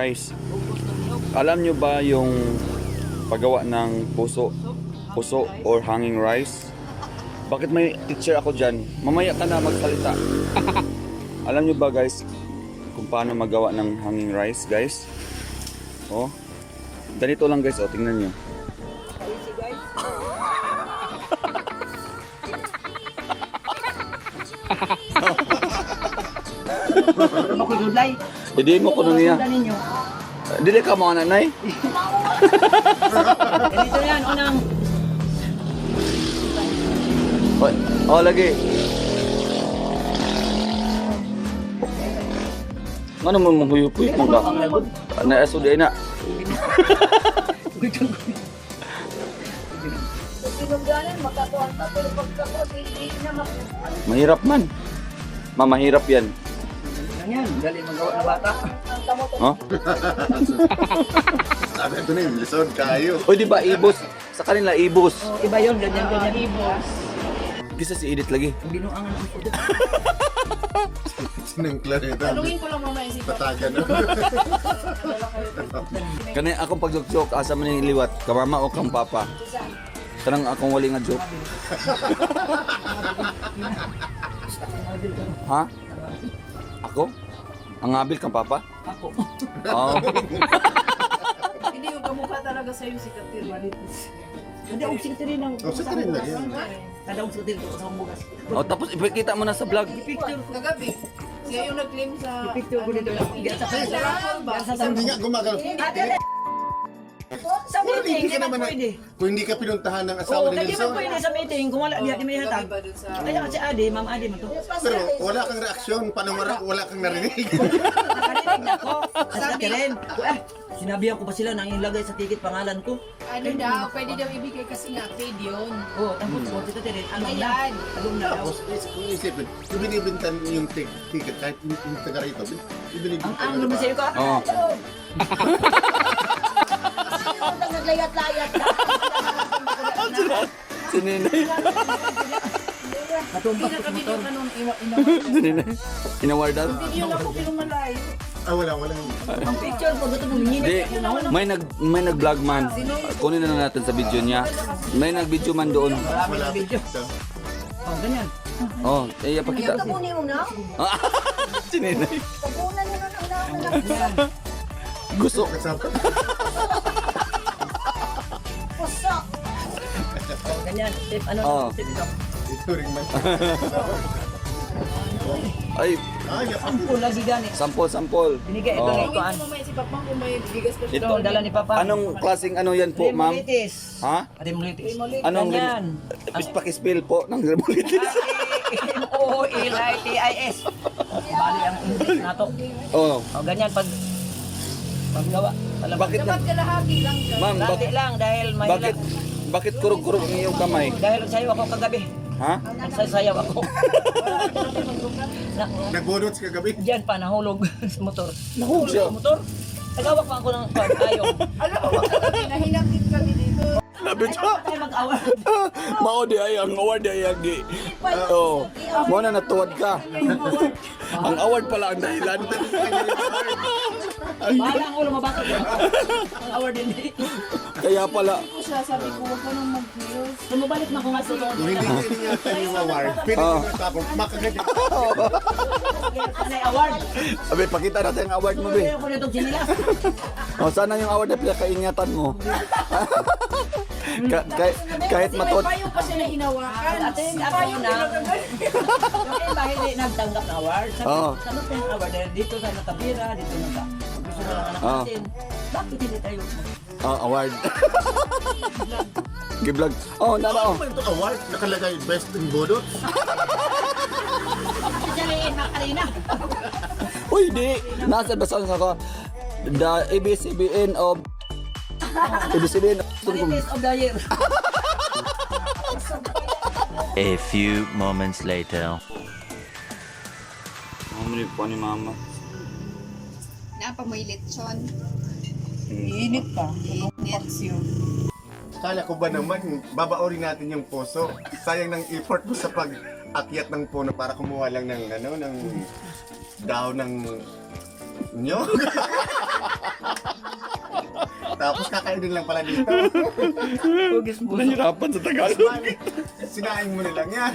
rice. Alam nyo ba yung paggawa ng puso or hanging rice? Bakit may teacher ako dyan? Mamaya ka na magsalita. Alam nyo ba guys kung paano magawa ng hanging rice guys? Oh, ganito lang guys, oh, tingnan nyo. Hindi mo kuno niya. Dili ka mga nanay. Ganito yan, unang. Oh, lagi. Ano mo mahuyup-huyup mo ba? Naaso di na. Mahirap man. Mamahirap yan. Yan, dali magawa na bata. Oh? Sabi ito na yung lisod kayo. O di ba ibos? Sa kanila ibos. Iba yun, ganyan ibos. Gisa si Edith lagi. Binuangan ang food. Sinangkla nito. Tanungin ko lang mamaya si Papa. Patagan na. Kanay akong pag-joke asa man yung liwat. Kamama o kang papa. Kanang akong wali nga joke. Ha? Ako? Ang abil kang papa? Ako. Oo. Hindi yung kamukha talaga sa'yo si Katir. Kada og rin ang. Oh, sa rin na yan. Kada og rin ko sa bugas. Oh, tapos ipakita mo na sa vlog. Picture ko. Kagabi, siya yung nag-claim sa... Picture ko dito. Sa raffle ba? Hindi nga gumagalaw. Sa meeting, di ba pwede? Kung hindi ka pinuntahan ng Oo, asawa ni kaya di ba Nelson, pwede sa meeting kung wala di may hatag. Iba dun sa... Kaya kasi Adi, Ma'am Adi mo to. pero wala kang reaksyon, paano wala kang narinig. Nakarinig na ako. Sabi rin. Sinabihan ko pa sila nang ilagay sa ticket pangalan ko. Ano daw, pwede daw ibigay kasi nga paid yun. Oo, tapos ko si Tate rin. Ano na? Ayan. Alum na daw. Tapos kung isipin, kung binibintan yung ticket kahit yung taga rito, ibinibintan Ang lumo sa'yo ko. Oo. Naglayat-layat ka. Si Ninay. Natumpas ko sa Pinaka-video motor. ka nung Si Ninay. Inawardan? Video lang ko pinumalayo. wala. Ang picture ko, gusto mong Hindi. May nag-vlog man. Kunin na natin sa video niya. May nag-video man doon. Marami na video. Oh, ganyan. Oh, pakita. Tabunin mo na. Si Ninay. Tabunan mo na ang Yan. Gusto. pusak. Oh, ganyan. Tip, ano? Oo. Tip ito. Ito rin man. Ay, Ampun lagi gani. sampol. Binigay ito Oh. na Tanungin ikuan. ko mamaya si Papa kung may bigas pa siya. Ito ang dala ni Papa. Anong klaseng ano yan po, ma'am? Remulitis. Ha? Remulitis. Anong Ganyan. pakispill po ng remulitis? M-O-L-I-T-I-S. Bali ang English na to. Oh. O ganyan paggawa. Bakit na? Dapat kalahati lang siya. Ma'am, Lati lang dahil bakit mahirap. bakit kurog-kurog ang iyong kamay? Dahil sayo ako kagabi. Ha? Nagsasayaw ako. Nagbunot sa kagabi. Diyan pa nahulog sa motor. Nahulog siya? Sa motor? Nagawak pa ako ng ayong. Alam mo, kagabi, nahinakit kami dito. Labi Ay, dapat tayo mag-award. Mao di ay ang award ay agi. Oh, mo na natuwad ka. Ang award pala ang dahilan. Bahala ang ulo mabasa ko. Ang award din. Kaya pala. Ako siya, sabi ko, huwag ka nang mag-views. Sumubalik na ko nga sa Kung hindi ka iningatan yung award, pwede mo na tapos makaganyan. Anay award. Abi, pakita natin ang award mo, be. Pero ko nito sinilas. Oh, sana yung award na pinakaingatan mo. Kahit matuwad. May payo pa siya na hinawakan. Atin, ako na. Yung iba hindi nagtanggap ng award. Oo. Sabi ko yung award dahil dito sa nakabira, dito naka. Gusto na lang anak Oo. natin. Bakit hindi tayo? Oh, award. Giblog. Oh, nara oh. Ano ba ito award? Nakalagay best in Bodot? Siyaliin na kanina. Uy, di. Nasa basahan ko. The ABCBN of ABCBN of Politics of the year. A few moments later. Mamuli po ni mama. Napamoy lechon. Init pa. Init. Kala ko ba naman, babaorin natin yung puso. Sayang ng effort mo sa pag-akyat ng puno para kumuha lang ng, ng dahon ng Nyog. Tapos kakainin lang pala dito. Hugis puso. Nahirapan sa Tagalog. Sinaing mo na lang yan.